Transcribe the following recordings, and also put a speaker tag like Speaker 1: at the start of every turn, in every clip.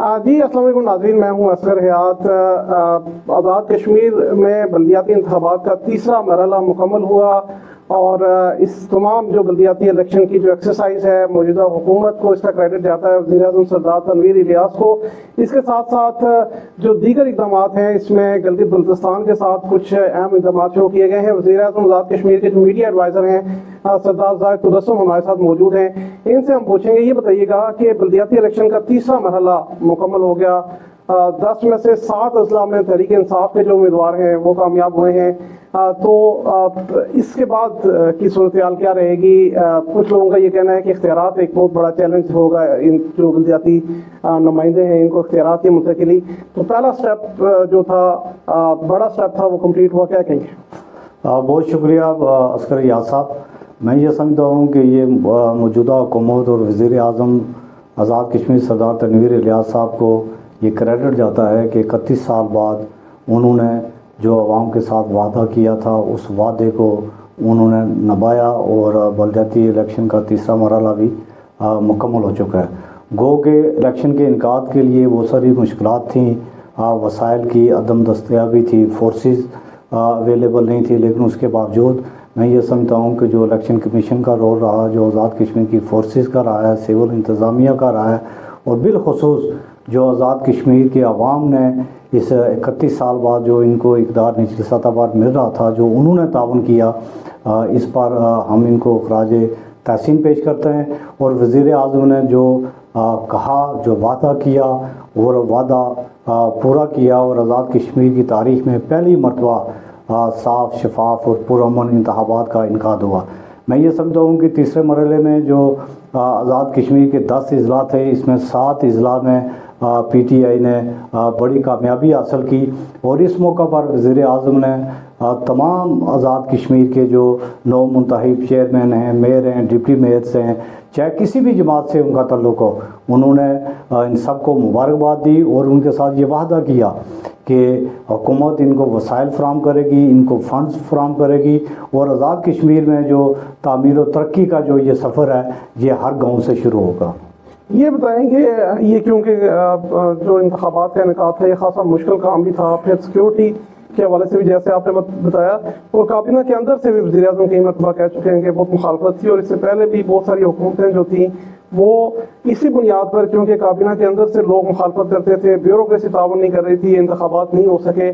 Speaker 1: جی السلام علیکم ناظرین، میں ہوں اصغر حیات۔ آزاد کشمیر میں بلدیاتی انتخابات کا تیسرا مرحلہ مکمل ہوا اور اس تمام جو بلدیاتی الیکشن کی جو ایکسرسائز ہے موجودہ حکومت کو اس کا کریڈٹ جاتا ہے وزیر اعظم سردار تنویر الیاس کو۔ اس کے ساتھ ساتھ جو دیگر اقدامات ہیں اس میں گلگت بلتستان کے ساتھ کچھ اہم اقدامات شروع کیے گئے ہیں۔ وزیر اعظم آزاد کشمیر کے جو میڈیا ایڈوائزر ہیں سردار زاہد تبسم ہمارے ساتھ موجود ہیں، ان سے ہم پوچھیں گے، یہ بتائیے گا کہ بلدیاتی الیکشن کا تیسرا مرحلہ مکمل ہو گیا، 10 میں سے 7 اضلاع میں تحریک انصاف کے جو امیدوار ہیں وہ کامیاب ہوئے ہیں، تو اس کے بعد کی صورتحال کیا رہے گی؟ کچھ لوگوں کا یہ کہنا ہے کہ اختیارات ایک بہت بڑا چیلنج ہوگا، ان جو بلدیاتی نمائندے ہیں ان کو اختیارات کی منتقلی، تو پہلا سٹیپ جو تھا بڑا سٹیپ تھا وہ کمپلیٹ ہوا، کیا کہیں گے؟
Speaker 2: بہت شکریہ اصغر حیات صاحب۔ میں یہ سمجھتا ہوں کہ یہ موجودہ حکومت اور وزیر اعظم آزاد کشمیر سردار تنویر الیاس صاحب کو یہ کریڈٹ جاتا ہے کہ 31 سال بعد انہوں نے جو عوام کے ساتھ وعدہ کیا تھا اس وعدے کو انہوں نے نبھایا اور بلدیاتی الیکشن کا تیسرا مرحلہ بھی مکمل ہو چکا ہے۔ گو کہ الیکشن کے انعقاد کے لیے وہ ساری مشکلات تھیں، وسائل کی عدم دستیابی تھی، فورسز اویلیبل نہیں تھی، لیکن اس کے باوجود میں یہ سمجھتا ہوں کہ جو الیکشن کمیشن کا رول رہا، جو آزاد کشمیر کی فورسز کا رہا ہے، سول انتظامیہ کا رہا ہے، اور بالخصوص جو آزاد کشمیر کے عوام نے اس 31 سال بعد جو ان کو اقدار نچلی سطح پر مل رہا تھا، جو انہوں نے تعاون کیا، اس پر ہم ان کو خراج تحسین پیش کرتے ہیں۔ اور وزیر اعظم نے جو کہا، جو وعدہ کیا اور وعدہ پورا کیا، اور آزاد کشمیر کی تاریخ میں پہلی مرتبہ صاف، شفاف اور پرامن انتخابات کا انعقاد ہوا۔ میں یہ سمجھتا ہوں کہ تیسرے مرحلے میں جو آزاد کشمیر کے 10 اضلاع تھے، اس میں 7 اضلاع میں پی ٹی آئی نے بڑی کامیابی حاصل کی، اور اس موقع پر وزیر اعظم نے تمام آزاد کشمیر کے جو نو منتخب چیئرمین ہیں، میئر ہیں، ڈپٹی میئرس ہیں، چاہے کسی بھی جماعت سے ان کا تعلق ہو، انہوں نے ان سب کو مبارکباد دی اور ان کے ساتھ یہ وعدہ کیا کہ حکومت ان کو وسائل فراہم کرے گی، ان کو فنڈز فراہم کرے گی، اور آزاد کشمیر میں جو تعمیر و ترقی کا جو یہ سفر ہے یہ ہر گاؤں سے شروع ہوگا۔
Speaker 1: یہ بتائیں کہ یہ کیونکہ جو انتخابات کا انعقاد تھا یہ خاصا مشکل کام بھی تھا، پھر سیکیورٹی کے حوالے سے بھی جیسے آپ نے بتایا، اور کابینہ کے اندر سے بھی وزیر اعظم کئی مرتبہ کہہ چکے ہیں کہ بہت مخالفت تھی، اور اس سے پہلے بھی بہت ساری حکومتیں جو تھیں وہ اسی بنیاد پر، کیونکہ کابینہ کے اندر سے لوگ مخالفت کرتے تھے، بیوروکریسی تعاون نہیں کر رہی تھی، انتخابات نہیں ہو سکے،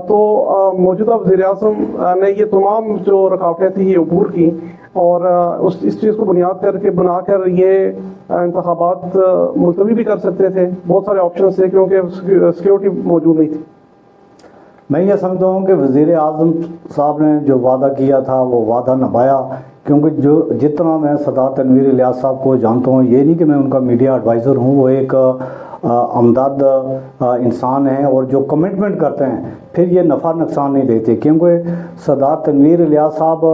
Speaker 1: تو موجودہ وزیر اعظم نے یہ تمام جو رکاوٹیں تھیں یہ عبور کی، اور اس چیز کو بنیاد کر کے بنا کر یہ انتخابات ملتوی بھی کر سکتے تھے، بہت سارے آپشنز تھے کیونکہ سیکیورٹی موجود نہیں تھی۔
Speaker 2: میں یہ سمجھتا ہوں کہ وزیر اعظم صاحب نے جو وعدہ کیا تھا وہ وعدہ نبھایا، کیونکہ جتنا میں سردار تنویر الیاس صاحب کو جانتا ہوں، یہ نہیں کہ میں ان کا میڈیا ایڈوائزر ہوں، وہ ایک عمداد انسان ہیں اور جو کمٹمنٹ کرتے ہیں پھر یہ نفع نقصان نہیں دیتے، کیونکہ سردار تنویر الیاس صاحب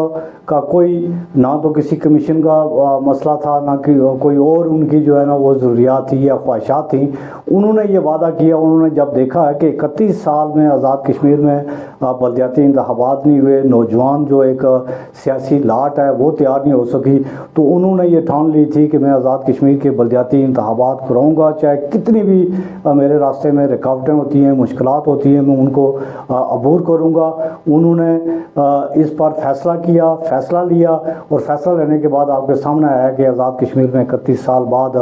Speaker 2: کا کوئی نہ تو کسی کمیشن کا مسئلہ تھا، نہ کوئی اور ان کی جو ہے نا وہ ضروریات تھی یا خواہشات تھیں۔ انہوں نے یہ وعدہ کیا، انہوں نے جب دیکھا ہے کہ 31 سال میں آزاد کشمیر میں بلدیاتی انتخابات نہیں ہوئے، نوجوان جو ایک سیاسی لاٹ ہے وہ تیار نہیں ہو سکی، تو انہوں نے یہ ٹھان لی تھی کہ میں آزاد کشمیر کے بلدیاتی انتخابات کراؤں گا، چاہے کتنی بھی میرے راستے میں رکاوٹیں ہوتی ہیں، مشکلات ہوتی ہیں، میں ان کو عبور کروں گا۔ انہوں نے اس پر فیصلہ لیا، اور فیصلہ لینے کے بعد آپ کے سامنے آیا کہ آزاد کشمیر میں 31 سال بعد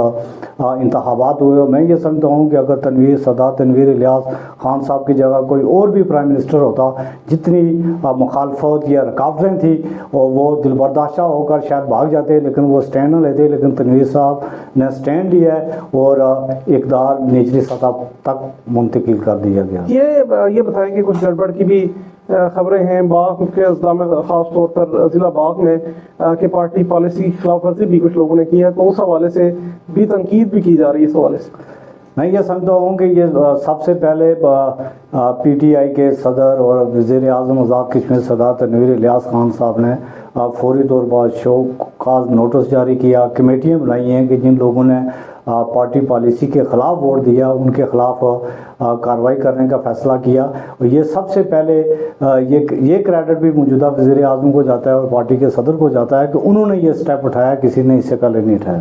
Speaker 2: انتخابات ہوئے۔ اور میں یہ سمجھتا ہوں کہ اگر سردار تنویر الیاس خان صاحب کی جگہ کوئی اور بھی پرائم منسٹر ہوتا، جتنی مخالفت یا رکاوٹیں تھیں اور وہ دل برداشتہ ہو کر شاید بھاگ جاتے، لیکن وہ سٹینڈ نہ لیتے، لیکن تنویر صاحب نے سٹینڈ لیا ہے اور اقدار نچلی سطح تک منتقل کر دیا گیا۔
Speaker 1: یہ بتائیں کہ کچھ گڑبڑ کی بھی خبریں ہیں باغ کے اضلاع میں، خاص طور پر ضلع باغ میں، کہ پارٹی پالیسی کی خلاف ورزی بھی کچھ لوگوں نے کی ہے، تو اس حوالے سے بھی تنقید بھی کی جا رہی ہے۔ اس حوالے سے
Speaker 2: میں یہ سمجھتا ہوں کہ یہ سب سے پہلے پی ٹی آئی کے صدر اور وزیر اعظم آزاد کشمیر سردار تنویر الیاس خان صاحب نے فوری طور پر شو کاز نوٹس جاری کیا، کمیٹیاں بنائی ہیں کہ جن لوگوں نے پارٹی پالیسی کے خلاف ووٹ دیا ان کے خلاف کارروائی کرنے کا فیصلہ کیا، اور یہ سب سے پہلے یہ کریڈٹ بھی موجودہ وزیر اعظم کو جاتا ہے اور پارٹی کے صدر کو جاتا ہے کہ انہوں نے یہ سٹیپ اٹھایا، کسی نے اس سے پہلے نہیں اٹھایا۔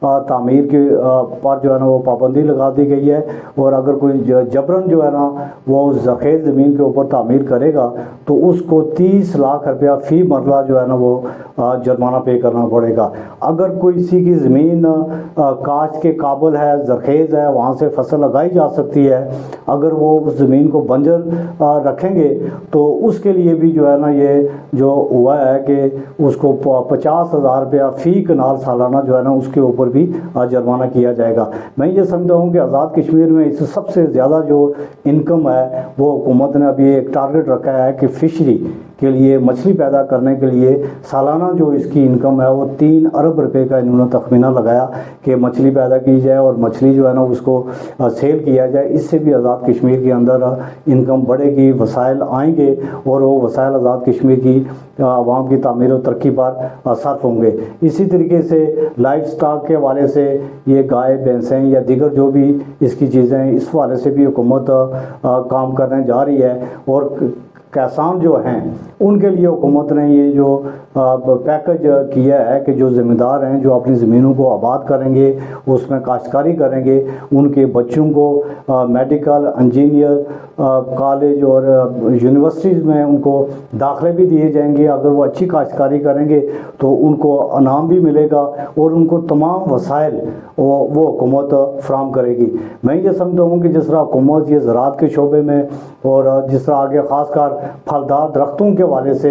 Speaker 2: تعمیر کے پر جو ہے نا وہ پابندی لگا دی گئی ہے، اور اگر کوئی جبرن جو ہے نا وہ زرخیز زمین کے اوپر تعمیر کرے گا تو اس کو 30 لاکھ روپیہ فی مرلہ جو ہے نا وہ جرمانہ پے کرنا پڑے گا۔ اگر کوئی کسی کی زمین کاشت کے قابل ہے، زرخیز ہے، وہاں سے فصل لگائی جا سکتی ہے، اگر وہ اس زمین کو بنجر رکھیں گے تو اس کے لیے بھی جو ہے نا یہ جو ہوا ہے کہ اس کو 50,000 روپیہ فی کنال سالانہ جو ہے نا اس کے اوپر بھی جرمانہ کیا جائے گا۔ میں یہ سمجھتا ہوں کہ آزاد کشمیر میں اس سب سے زیادہ جو انکم ہے وہ حکومت نے ابھی ایک ٹارگٹ رکھا ہے کہ فشری کے لیے، مچھلی پیدا کرنے کے لیے سالانہ جو اس کی انکم ہے وہ 3 ارب روپے کا انہوں نے تخمینہ لگایا کہ مچھلی پیدا کی جائے اور مچھلی جو ہے نا اس کو سیل کیا جائے۔ اس سے بھی آزاد کشمیر کے اندر انکم بڑھے گی، وسائل آئیں گے اور وہ وسائل آزاد کشمیر کی عوام کی تعمیر و ترقی پر صرف ہوں گے۔ اسی طریقے سے لائف سٹاک کے حوالے سے یہ گائے، بھینسیں یا دیگر جو بھی اس کی چیزیں ہیں، اس حوالے سے بھی حکومت کام کرنے جا رہی ہے، اور کسان جو ہیں ان کے لیے حکومت نے یہ جو پیکج کیا ہے کہ جو ذمہ دار ہیں، جو اپنی زمینوں کو آباد کریں گے، اس میں کاشتکاری کریں گے، ان کے بچوں کو میڈیکل، انجینئر کالج اور یونیورسٹیز میں ان کو داخلے بھی دیے جائیں گے۔ اگر وہ اچھی کاشتکاری کریں گے تو ان کو انعام بھی ملے گا اور ان کو تمام وسائل وہ حکومت فراہم کرے گی۔ میں یہ سمجھتا ہوں کہ جس طرح حکومت یہ زراعت کے شعبے میں اور جس طرح آگے خاص کر پھلدار درختوں کے حوالے سے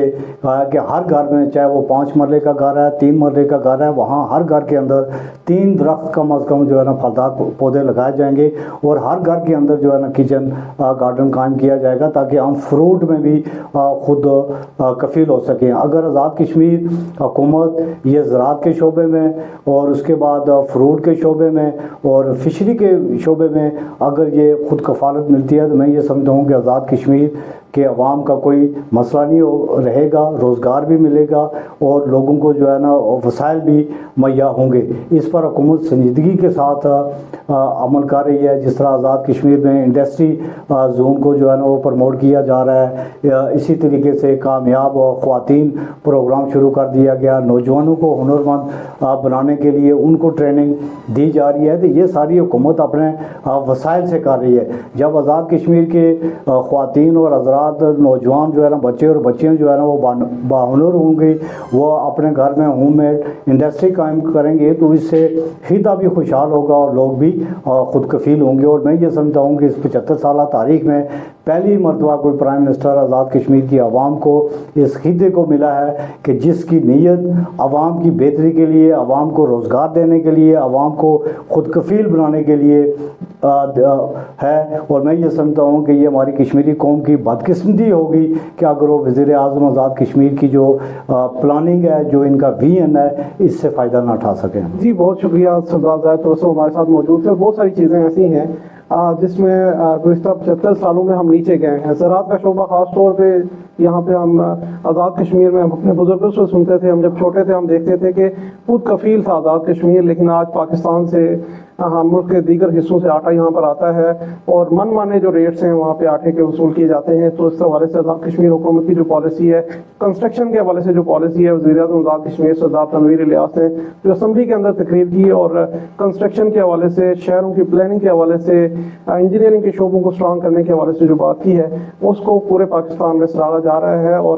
Speaker 2: کہ ہر گھر میں، چاہے وہ 5 مرلے کا گھر ہے، 3 مرلے کا گھر ہے، وہاں ہر گھر کے اندر 3 درخت کم از کم جو ہے نا پھلدار پودے لگائے جائیں گے، اور ہر گھر کے اندر جو ہے نا کچن گارڈن قائم کیا جائے گا تاکہ ہم فروٹ میں بھی خود کفیل ہو سکیں۔ اگر آزاد کشمیر حکومت یہ زراعت کے شعبے میں اور اس کے بعد فروٹ کے شعبے میں اور فشری کے شعبے میں اگر یہ خود کفالت ملتی ہے تو میں یہ سمجھتا ہوں کہ آزاد کشمیر کہ عوام کا کوئی مسئلہ نہیں رہے گا، روزگار بھی ملے گا اور لوگوں کو جو ہے نا وسائل بھی مہیا ہوں گے۔ اس پر حکومت سنجیدگی کے ساتھ عمل کر رہی ہے۔ جس طرح آزاد کشمیر میں انڈسٹری زون کو جو ہے نا وہ پروموٹ کیا جا رہا ہے، اسی طریقے سے کامیاب خواتین پروگرام شروع کر دیا گیا، نوجوانوں کو ہنرمند بنانے کے لیے ان کو ٹریننگ دی جا رہی ہے، تو یہ ساری حکومت اپنے وسائل سے کر رہی ہے۔ جب آزاد کشمیر کے خواتین اور حضرات نوجوان جو ہے نا، بچے اور بچیاں جو ہے نا وہ باہنر ہوں گے، وہ اپنے گھر میں ہوم میڈ انڈسٹری قائم کریں گے تو اس سے خطہ بھی خوشحال ہوگا اور لوگ بھی خود کفیل ہوں گے۔ اور میں یہ سمجھتا ہوں کہ اس 75 سالہ تاریخ میں پہلی مرتبہ کوئی پرائم منسٹر آزاد کشمیر کی عوام کو اس خطے کو ملا ہے کہ جس کی نیت عوام کی بہتری کے لیے، عوام کو روزگار دینے کے لیے، عوام کو خود کفیل بنانے کے لیے ہے۔ اور میں یہ سمجھتا ہوں کہ یہ ہماری کشمیری قوم کی بدقسمتی ہوگی کہ اگر وہ وزیر اعظم آزاد کشمیر کی جو پلاننگ ہے، جو ان کا ویژن ہے، اس سے فائدہ نہ اٹھا سکیں۔
Speaker 1: جی بہت شکریہ سردار زاہد توسو ہمارے ساتھ موجود تھے۔ بہت ساری چیزیں ایسی ہیں جس میں گزشتہ 75 سالوں میں ہم نیچے گئے ہیں۔ زراعت کا شعبہ خاص طور پہ یہاں پہ ہم آزاد کشمیر میں ہم اپنے بزرگوں سے سنتے تھے، ہم جب چھوٹے تھے ہم دیکھتے تھے کہ خود کفیل تھا آزاد کشمیر، لیکن آج پاکستان سے ملک کے دیگر حصوں سے آٹا یہاں پر آتا ہے اور من مانے جو ریٹس ہیں وہاں پہ آٹے کے وصول کیے جاتے ہیں۔ تو اس حوالے سے آزاد کشمیر حکومت کی جو پالیسی ہے، کنسٹرکشن کے حوالے سے جو پالیسی ہے، وزیر اعظم آزاد کشمیر سردار تنویر الیاس نے جو اسمبلی کے اندر تقریر کی اور کنسٹرکشن کے حوالے سے، شہروں کی پلاننگ کے حوالے سے، انجینئرنگ کے شعبوں کو اسٹرانگ کرنے کے حوالے سے جو بات کی ہے، اس کو پورے پاکستان میں سراہا جا رہا ہے۔ اور